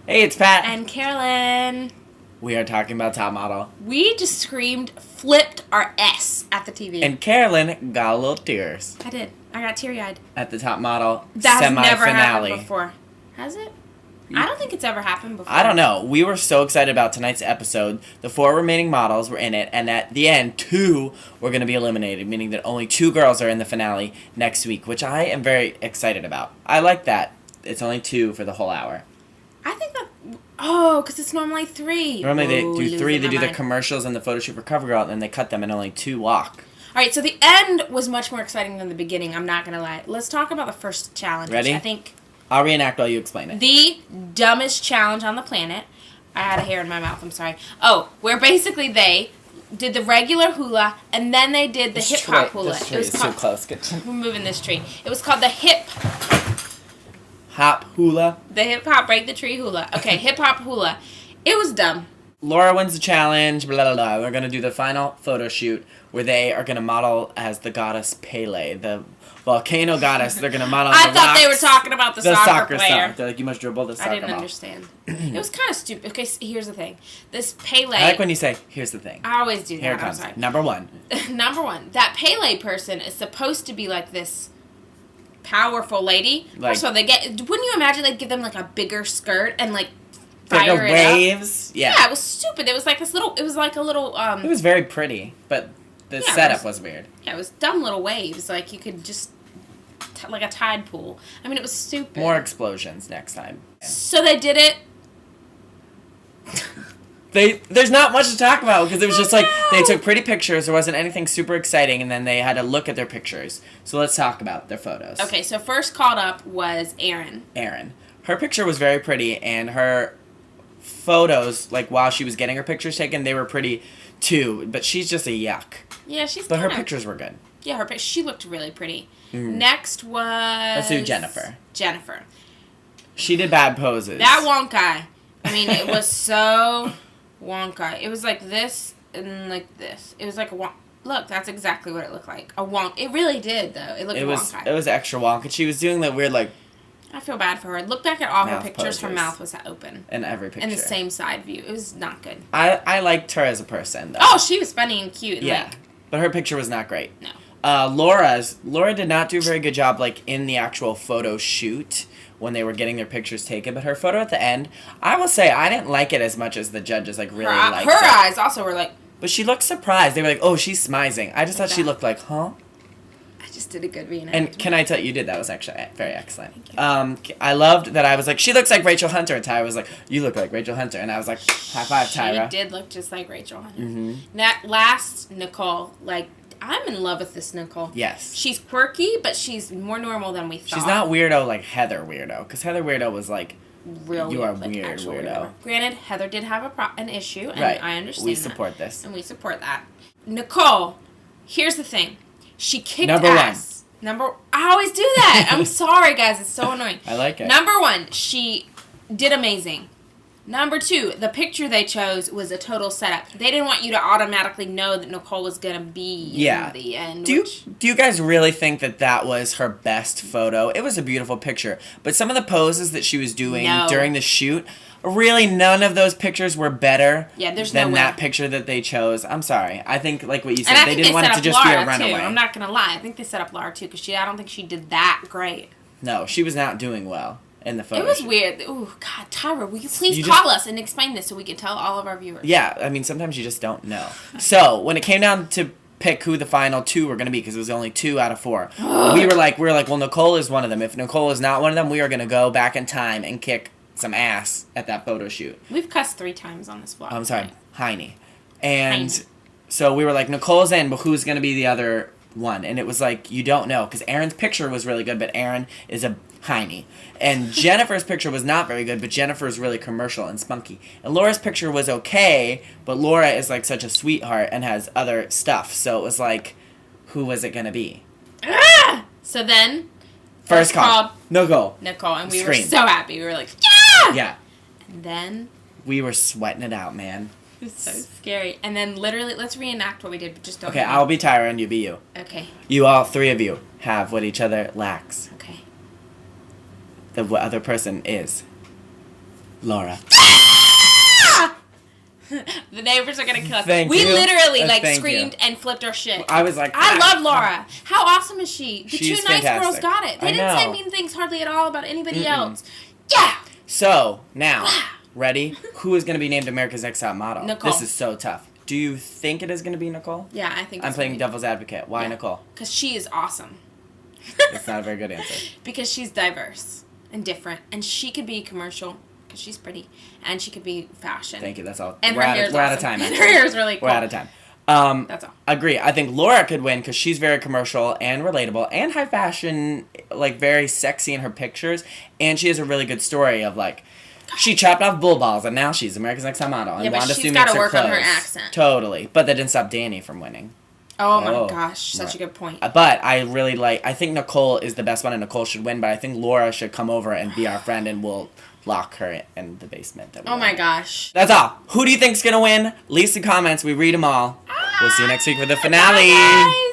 Hey, it's Pat. And Carolyn. We are talking about Top Model. We just flipped our S at the TV. And Carolyn got a little tears. I did. I got teary-eyed. At the Top Model That's semi-finale. never happened before. Has it? I don't think it's ever happened before. I don't know. We were so excited about tonight's episode. The 4 remaining models were in it, and at the end, 2 were going to be eliminated, meaning that only 2 girls are in the finale next week, which I am very excited about. I like that. It's only 2 for the whole hour. I think that... Oh, because it's normally 3. Normally they do 3. They do the commercials and the photo shoot for CoverGirl, and then they cut them and only 2 walk. All right, so the end was much more exciting than the beginning. I'm not going to lie. Let's talk about the first challenge. Ready? I think... I'll reenact while you explain it. The dumbest challenge on the planet. I had a hair in my mouth. I'm sorry. Oh, where basically they did the regular hula, and then they did the hip-hop hula. This tree is too close. We're moving this tree. It was called the hop hula. The hip-hop break the tree hula. Okay, hip-hop hula. It was dumb. Laura wins the challenge, blah, blah, blah. We're going to do the final photo shoot where they are going to model as the goddess Pele, the volcano goddess. They're going to model I thought they were talking about the soccer player. Star. They're like, you must dribble the soccer ball. I didn't understand. It was kind of stupid. Okay, so here's the thing. This Pele... I like when you say, here's the thing. I always do that. Here it comes. I'm sorry. Number 1. Number 1. That Pele person is supposed to be like this powerful lady. Like, First of all, wouldn't you imagine they'd give them like a bigger skirt and like like fire it waves? up? Yeah, it was stupid. It was like this little, it was like a little, It was very pretty, but the setup was weird. Yeah, it was dumb little waves. Like you could just, like a tide pool. I mean, it was stupid. More explosions next time. So they did it. There's not much to talk about because it was just like they took pretty pictures. There wasn't anything super exciting, and then they had to look at their pictures. So let's talk about their photos. Okay, so first called up was Erin. Her picture was very pretty, and her photos, like while she was getting her pictures taken, they were pretty too. But she's just a yuck. Yeah, she's. But her pictures were good. Yeah, she looked really pretty. Next was... Let's do Jennifer. She did bad poses. That wonkai. I mean, it was so wonkai. It was like this and like this. It was like a wonk. Look, that's exactly what it looked like. A wonk. It really did, though. It looked wonkai. It was extra wonk. And she was doing that weird, like... I feel bad for her. Look back at all her pictures. Poses. Her mouth was open. In every picture. In the same side view. It was not good. I liked her as a person, though. Oh, she was funny and cute. And yeah. But her picture was not great. No. Laura did not do a very good job, like, in the actual photo shoot when they were getting their pictures taken. But her photo at the end, I will say, I didn't like it as much as the judges, like, really liked it. Her eyes also were like... But she looked surprised. They were like, oh, she's smizing. I just thought she looked like, huh? I just did a good reenactment. And can I tell you, did that was actually very excellent. Thank you. I loved that I was like, she looks like Rachel Hunter. And Tyra was like, you look like Rachel Hunter. And I was like, high five, Tyra. She did look just like Rachel Hunter. Mm-hmm. Last, Nicole, like... I'm in love with this Nicole. Yes. She's quirky, but she's more normal than we thought. She's not weirdo like Heather weirdo. Because Heather weirdo was like, you are like weird weirdo. Granted, Heather did have an issue, and right. I understand We support this. And we support that. Nicole, here's the thing. She kicked Number ass. I always do that. I'm sorry, guys. It's so annoying. I like it. Number 1, she did amazing. Number 2, the picture they chose was a total setup. They didn't want you to automatically know that Nicole was going to be in the end. Do you guys really think that was her best photo? It was a beautiful picture. But some of the poses that she was doing during the shoot, really none of those pictures were better than that picture that they chose. I'm sorry. I think, like what you said, they didn't want it to just be a runaway. I'm not going to lie. I think they set up Laura, too, because I don't think she did that great. No, she was not doing well. In the photo. It was weird. Oh, God, Tyra, will you please call us and explain this so we can tell all of our viewers? Yeah, I mean, sometimes you just don't know. So, when it came down to pick who the final 2 were going to be, because it was only 2 out of 4, we were like, well, Nicole is one of them. If Nicole is not one of them, we are going to go back in time and kick some ass at that photo shoot. We've cussed 3 times on this vlog. I'm sorry, Heine. And so we were like, Nicole's in, but who's going to be the other one? And it was like, you don't know, because Erin's picture was really good, but Erin is a Heine. And Jennifer's picture was not very good, but Jennifer is really commercial and spunky. And Laura's picture was okay, but Laura is like such a sweetheart and has other stuff. So it was like, who was it going to be? So then... First call. Nicole. And we were so happy. We were like, yeah! Yeah. And then... We were sweating it out, man. It was so scary. And then literally, let's reenact what we did, but just don't... Okay, I'll be Tyra and you be you. Okay. You all 3 of you have what each other lacks. Okay. The other person is. Laura. The neighbors are gonna kill us. Thank we you. literally Thank screamed you. and flipped our shit. I was like, I love Laura. How awesome is she? The She's two nice girls fantastic. got it. They I didn't say know. mean things hardly at all about anybody else. Yeah. So, now, ready? Who is going to be named America's Next Top Model? Nicole. This is so tough. Do you think it is going to be Nicole? Yeah, I think I'm playing devil's advocate. Why Nicole? Because she is awesome. That's not a very good answer. Because she's diverse and different, and she could be commercial because she's pretty, and she could be fashion. Thank you. That's all. And we're her out hair of, is we're awesome. out of time. And actually. her hair is really cool. We're out of time. That's all. Agree. I think Laura could win because she's very commercial and relatable and high fashion, like very sexy in her pictures, and she has a really good story of like. She chopped off bull balls, and now she's America's Next Top Model. And Yeah, but Wanda she's Sue gotta makes her work on her clothes. accent. Totally. But that didn't stop Danny from winning. Oh my gosh, such right. a good point. But I really I think Nicole is the best one, and Nicole should win, but I think Laura should come over and be our friend, and we'll lock her in the basement. Oh my gosh. That's all. Who do you think's going to win? Leave some comments. We read them all. We'll see you next week for the finale. Bye, guys.